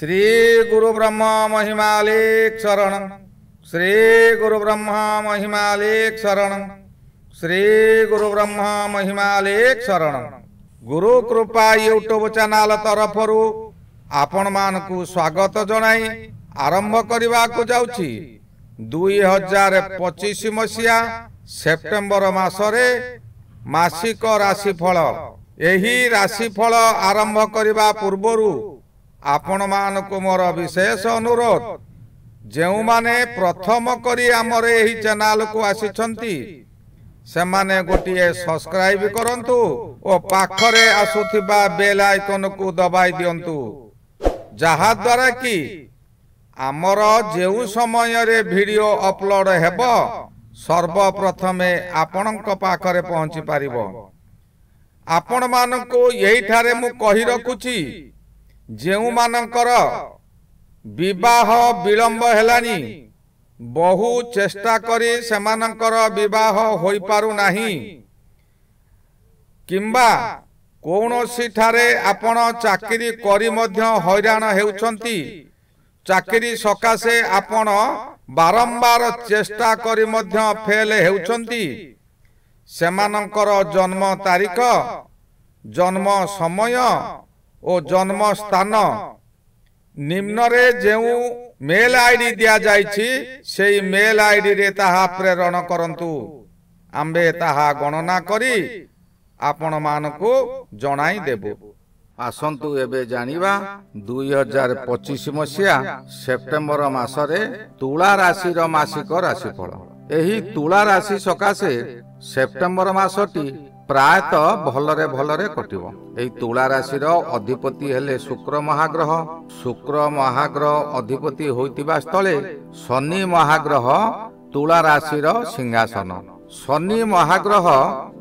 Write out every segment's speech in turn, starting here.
श्री गुरु ब्रह्मा महिमालेक शरण। श्री गुरु ब्रह्मा महिमालेक शरण। श्री गुरु ब्रह्मा महिमालेक शरण। गुरु कृपा यूट्यूब चैनल तरफरु आपण मानकु स्वागत जनाई आरंभ करने को जाउछि 2025 मसीहा सेप्टेम्बर मासरे मासिक राशिफल। एही राशिफल आरंभ करने पूर्वरु आपण मानकु मोर विशेष अनुरोध, जेउ माने प्रथम करी आमर एही चैनल को आसिछंती सेमाने गोटिए सब्सक्राइब करंतु ओ पाखरे आसुथिबा बेल आइकन को दबाई दियंतु, जहा द्वारा कि आमर जेउ समय रे वीडियो अपलोड हेबो सर्वप्रथमे आपणक पाखरे पहुंची पारिबो। आपण मानकु एही ठारे मु कहि रखुची, जेउ मानकर विवाह विलंब हेलानी, बहु चेष्टा करी सेमानकर विवाह होई पारु नाही, किंबा कौनसी ठारे आपण चाकरी करी मध्य हैरान हेउछंती, चाकरी सकाशे आपण बारंबार चेष्टा करी मध्य फेल हेउछंती, सेमानकर जन्म तारीख, जन्म समय ओ जन्म स्थान निम्न रे जेउ मेल आईडी दिया जाइछि सेई मेल आईडी रे ताहा प्रेरण करंतु। आम्बे ताहा गणना करी आपण मानकु जणाई देबु। आसंतु एबे जानिबा 2025 मसीहा सेप्टेम्बर मासरे तुला राशि रो मासिक राशिफल। एही तुला राशि सकाशे सेप्टेम्बर मासटी प्रायतः भलरे कटिबो। एही तुला राशि रो अधिपति हेले शुक्र महाग्रह। शुक्र महाग्रह अधिपति होइतिबा स्थले शनि महाग्रह तुला राशि रो सिंहासन। शनि महाग्रह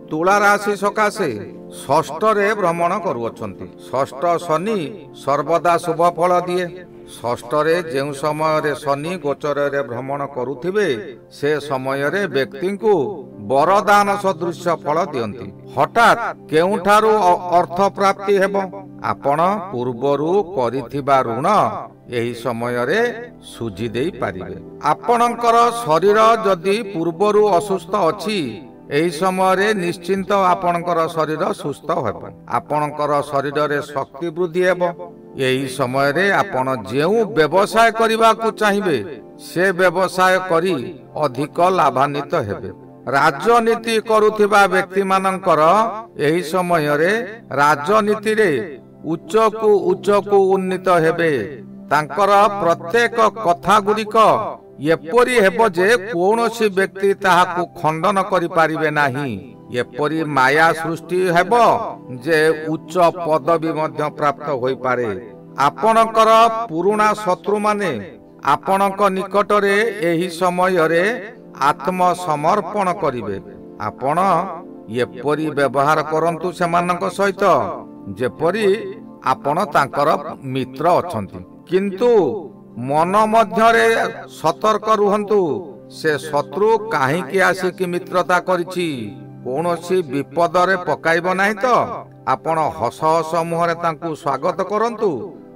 तुला राशि सकाशे षष्ठ रे भ्रमण करुअछंती। षष्ठ शनि सर्वदा शुभ फल दिए। षष्ठ रे जेउ समय रे शनि गोचर रे भ्रमण करुथिबे से समय रे व्यक्ति को वरदान सदृश फल दियंती। हठात केउठारु अर्थ प्राप्ति हेबो। आपण पूर्वरु करिथिबा ऋण एही समय रे सुझी देई पारिबे। आपणकर शरीर जदि पूर्वरु असुस्थ अछि, एही समय रे निश्चिंत आपणकर शरीर सुस्थ हेबो। आपणकर शरीर रे शक्ति वृद्धि हेबो। एही समय रे आपण जेउ व्यवसाय करिबा को चाहिबे से व्यवसाय करी अधिक लाभान्वित हेबे। राजनीति करुथिबा व्यक्ति मानकर एही समय रे राजनीति रे उच्च को उन्नीत हेबे। तांकर प्रत्येक कथा गुड़िक एपरी हेबो जे कौनसी व्यक्ति ताहाकु खंडन करि पारिबे नाही। एपरी माया सृष्टि हेबो जे उच्च पदवी मध्य प्राप्त होई पारे। आपणकर पुराना शत्रु माने आपणक निकट रे एही समय रे आत्मसमर्पण करिवे। आपण एपरी व्यवहार करंतु सेमानक सहित जेपरी आपण तांकर मित्र अछंती, किंतु मन मध्यरे सतर्क रुहंतु से शत्रु काहीकि आसिक मित्रता करिछि, कौनसी विपद रे पकाइबो नाही तो आपण हस हस मुहरे तांकु स्वागत करंतु,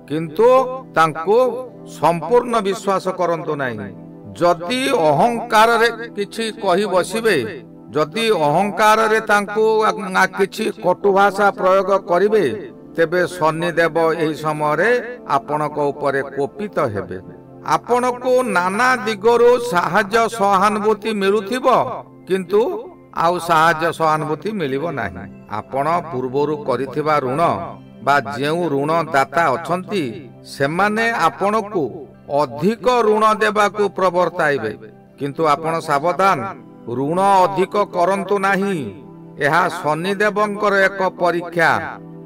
किंतु तांकु संपूर्ण विश्वास करंतु नाही। जदि अहंकार रे किछि कहि बसिबे, जदि अहंकार रे तांकु किछि कटु भाषा प्रयोग करिवे, तेबे शनि देव एही समय रे आपणक उपरे कोपित हेबे। आपणको नाना दिगरु साहाय्य सहानुभूति मिलुथिबो, किंतु आउ साहाय्य सहानुभूति मिलिबो नाही। आपण पूर्वरु करिथिबा ऋण बा जेउ ऋण दाता अछंती सेमाने आपणको अधिक ऋण देबाकू प्रवर्ताइबे, किंतु आपण सावधान, ऋण अधिक करंतु नाही। एहा शनि देवंकर एक परीक्षा।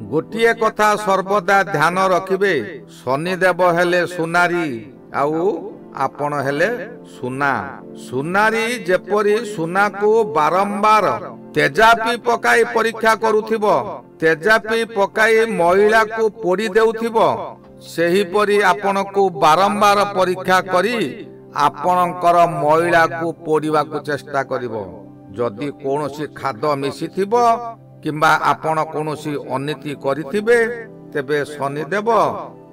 गोटिए कथा सर्वदा ध्यान रखिबे, शनि देव हेले सुनारी आउ आपण हेले सुना। सुनारी जेपरी सुना को बारंबार तेजापी पकाई परीक्षा करुथिबो, तेजापी पकाई महिला को पोड़ी देउथिबो, सेही परी आपण को बारंबार परीक्षा करी आपणकर महिला को पोड़ीबा को चेष्टा करिवो। जदि कोनोसी खाद्य मिसिथिबो किंबा आपण कोनोसी अनीति करिथिबे, तेबे शनिदेव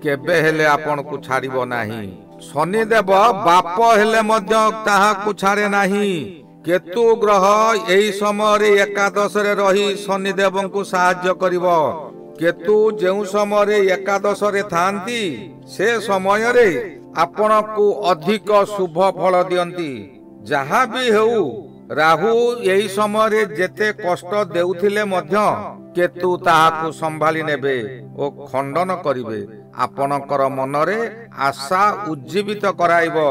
केबे हेले आपण को छाड़िबो नाही। शनिदेव बाप हेले मध्य ताहाकु छाड़े नाही। केतु ग्रह एही समय रे एकादश रे रही शनिदेव को सहाय्य करिवो। केतु जेउ समय रे एकादश रे थांती से समय रे आपण को अधिक शुभ फल दियंती। जहाँ भी हेउ राहु यही समय रे जेते कष्ट देउथिले मध्य केतु ताहाकु संभाली नेबे ओ खंडन करिवे। आपणकर मनरे आशा उज्जीवित कराइबो।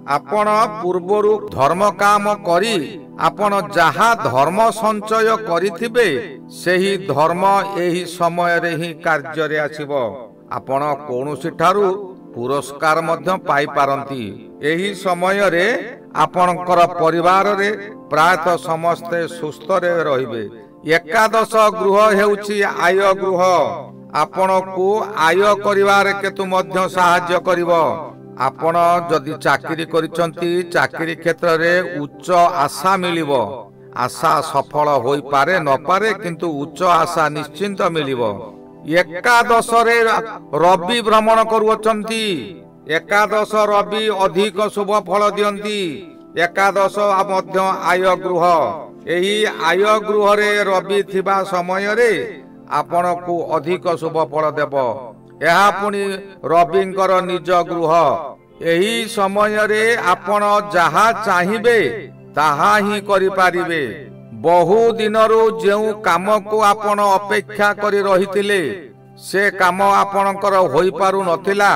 आपण पूर्वरु धर्म काम करी आपण जहा धर्म संचय करिथिबे सेही धर्म एही समय रे ही कार्य रे आसीबो। आपण कोनोसी ठारू पुरस्कार मध्य पाई पारंती। एही समय रे आपणकर परिवार रे प्रायतः समस्ते सुस्थ रे रहिबे। एकादश गृह हेउची आय गृह। आपण को आय करिवार केतु मध्य सहाय्य करिवो। आपण जदि चाकरी करिसंती चाकरी क्षेत्र रे उच्च आशा मिलिबो। आशा सफल होई पारे न पारे किंतु उच्च आशा निश्चिंत मिलिबो। एकादश रे रवि भ्रमण करूचंती। एकादश रवि अधिक शुभ फल दियंती। एकादश मध्य आय गृह। एही आय गृह रे रवि थिबा समय रे आपण को अधिक शुभ फल देबो। यह पुणी रविंकर निज गृह। एही समय रे आपण जहा चाहिबे ताहा ही करि पारिबे। बहु दिनरु जेउ काम को आपण अपेक्षा करि रहितिले से काम आपणकर होई पारु नथिला।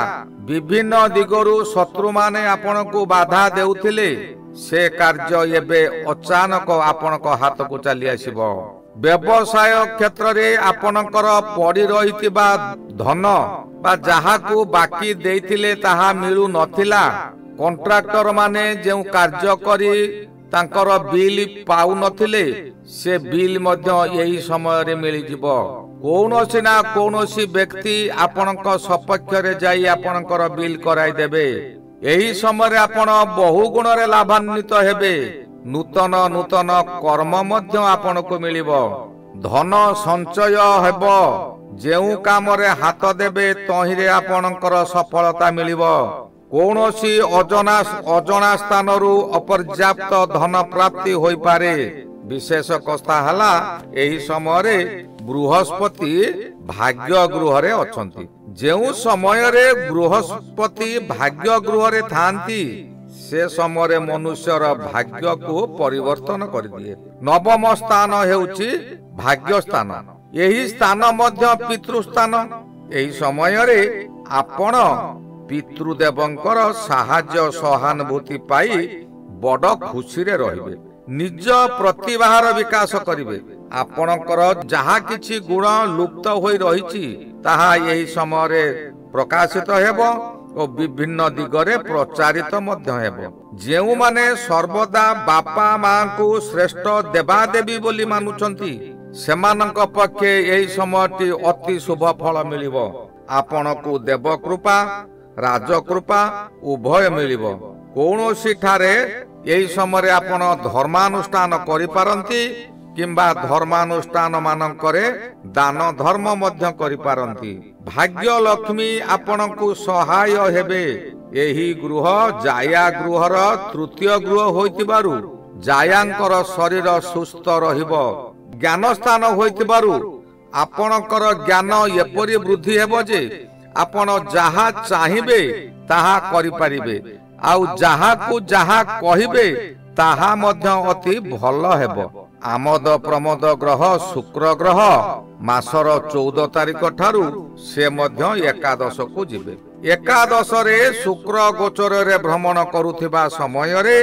विभिन्न दिगरु शत्रु माने आपण को बाधा देउथिले से कार्य एबे अचानक आपणक हाथ को चली आसीबो। व्यवसाय क्षेत्र रे आपणकर पड़ी रहितिबा धन बा जहा को बाकी देइथिले ताहा मिलु नथिला। कॉन्ट्रैक्टर माने जेउ कार्य करी तांकर बिल पाउ नथिले से बिल मध्य यही समय रे मिली जिवो। कोनोसी ना कोनोसी व्यक्ति आपणक सपक्ष रे जाई आपणकर बिल कराई देबे। एही समय रे आपण बहु गुण रे लाभान्वित हेबे। नूतन नूतन कर्म मध्य आपण को मिलिबो। धन संचय हेबो। जेउ काम रे हाथ देबे तहि रे आपणकर सफलता मिलिबो। कोनोसी अजना स्थान रु अपर्याप्त धन प्राप्ति होई पारे। विशेष कथा हला एही समय रे बृहस्पति भाग्य गृह रे अछंती। जेउ समय रे बृहस्पति भाग्य गृह रे थांती से समय रे मनुष्यर भाग्य को परिवर्तन कर दिए। नवम स्थान हेउची भाग्य स्थान। यही स्थान मध्य पितृस्थान। एही समय रे आपण पितृदेवंकर साहाय्य सहानुभूति पाई बड़ खुशी रे रहिबे। निज प्रतिभार विकास करिवे। आपणकर जहा किछि गुण लुप्त होई रहिछि ताहा एही समय रे प्रकाशित हेबो और विभिन्न दिगरे प्रचारित मध्य हेबो। जेउ माने सर्वदा बापा मां को श्रेष्ठ देवादेवी बोली मानुचंती सेमानक पक्षे एही समयटी अति शुभ फल मिलिबो। आपण को देव कृपा राजकृपा उभय मिलिबो। कोनोसी ठारे एही समय आपण धर्मानुष्ठान करि पारंती किंबा धर्मानुष्ठान मानकरे दान धर्म मध्य करि पारंती। भाग्य लक्ष्मी आपण को सहाय हेबे। एही गृह जाया गृहर तृतीय गृह होइतिबारु जायांकर शरीर सुस्थ रहिबो। ज्ञान स्थान होइतिबारु आपणकर ज्ञान एपरि वृद्धि हेबो जे आपण जहा चाहिबे ताहा करि पारिबे। आउ जहा को जहा कहिबे ताहा मध्य अति भल हेबो। आमद प्रमोद ग्रह शुक्र ग्रह मासर 14 तारिख ठारू से मध्य एकादश को जिबे। एकादश रे शुक्र गोचर रे भ्रमण करुथिबा समय रे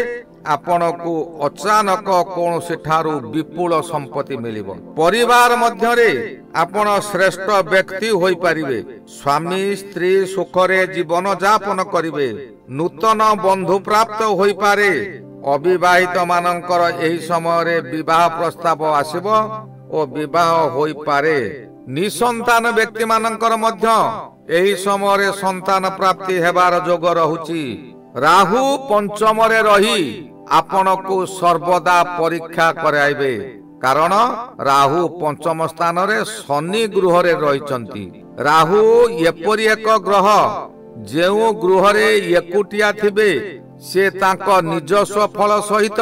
आपण को अचानक कोनोसी ठारू विपुल संपत्ति मिलिबो। परिवार मध्य रे आपण श्रेष्ठ व्यक्ति होई परिबे। स्वामी स्त्री सुखरे जीवन यापन करिवे। नूतन बंधु प्राप्त होई पारे। अविवाहित मानकर एही समय रे विवाह प्रस्ताव आसीबो ओ विवाह होई पारे। निसंतान व्यक्ति मानकर मध्य एही समय रे संतान प्राप्ति हेबार जोग रहुची। राहु पंचम रे रही आपण को सर्वदा परीक्षा कराइबे। कारण राहु पंचम स्थान रे शनि गृह रे रहिचंती। राहु एपरि एक ग्रह जेउ गृहरे एकुटिया थिबे से तांको निजस्व फल सहित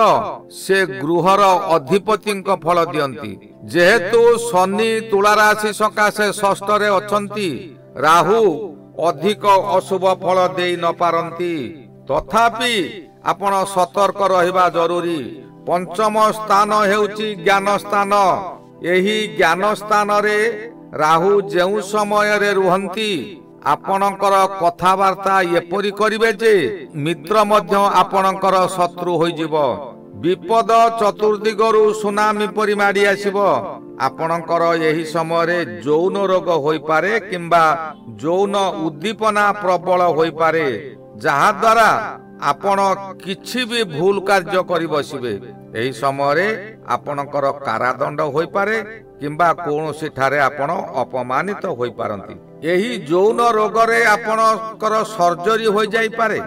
से गृहर अधिपतिंक फल दियंती। जेहेतु शनि तुला राशि सकाशे षष्ठ रे अछंती राहु अधिक अशुभ फल देई न पारंती। तथापि आपण सतर्क रहिबा जरूरी। पंचम स्थान हेउची ज्ञान स्थान। एही ज्ञान स्थान रे राहु जेउ समय रे रुहंती आपणकर कथावार्ता एपरि करिवे जे मित्र मध्य आपणकर शत्रु होई जिवो। विपद चतुर्दिगरु सुनामी परि माडी आसीबो। आपणकर एही समय रे जौन रोग होई पारे किंबा जौन उद्दीपना प्रबल होई पारे जहा द्वारा आपण किछि भी भूल कार्य करि बसिबे। एही समय रे आपणकर कारादंड होई पारे किंबा कोनोसी ठारे आपण अपमानित होई पारंती। एही जौन रोग रे आपणकर सर्जरी होई जाई पारे।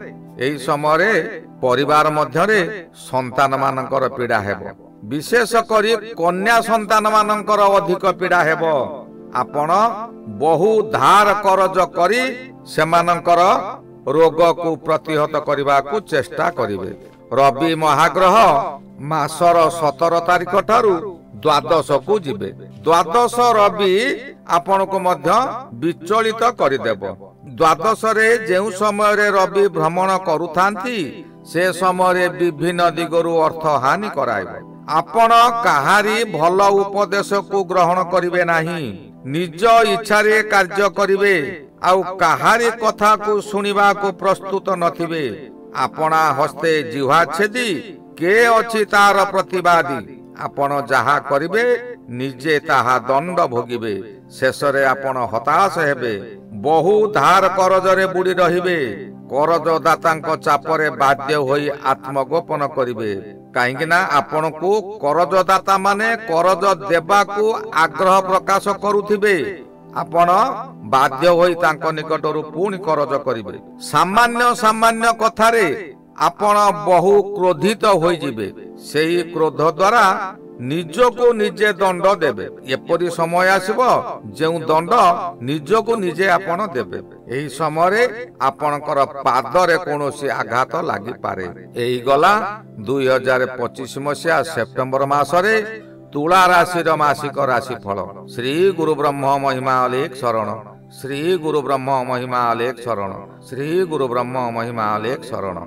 एही समय रे परिवार मध्य रे संतान मानकर पीड़ा हेबो। विशेष करी कन्या संतान मानकर अधिक पीड़ा हेबो। आपण बहु धार करज करी सेमानकर रोग को प्रतिहत करबा को चेष्टा करिवे। रवि महाग्रह मासर 17 तारिख ठारू द्वादश को जिबे। द्वादश रवि आपण को मध्य विचलित करिदेब। द्वादश रे जेउ समय रे रवि भ्रमण करुथांती से समय रे विभिन्न दिगरु अर्थ हानि कराइब। आपण काहारी भल उपदेश को ग्रहण करिवे नाही। निज इच्छा रे कार्य करिवे आउ काहारी कथा को सुनिबा को प्रस्तुत नथिबे। आपना हस्ते जिह्वा छेदी के अछि तार प्रतिवादी। आपण जहा करिवे निजे ताहा दंड भोगिबे। शेष रे आपण हताश हेबे। बहु धार करजरे बुड़ी रहिबे। करजदातांक चापरे बाध्य होई आत्मगोपन करिवे। काहेकि ना आपण को करजदाता माने करज देबा को आग्रह प्रकाश करुथिबे। आपण बाध्य होई तांक निकटरू पुणी करज करिवे। सामान्य सामान्य कथारे आपण बहु क्रोधित होई जिबे। सेही क्रोध द्वारा निजको निजे दंड देबे। एपरि समय आसीबो जेउ दंड निजको निजे आपण देबे। एही समय रे आपणकर पादरे कोनोसी आघात लागि पारे। एही गला 2025 मसिया सेप्टेम्बर मासरे तुला राशि मासिक राशिफल। श्री गुरु ब्रह्म महिमा अलेख शरण। श्री गुरु ब्रह्म महिमा अलेख शरण। श्री गुरु ब्रह्म महिमा अलेख शरण।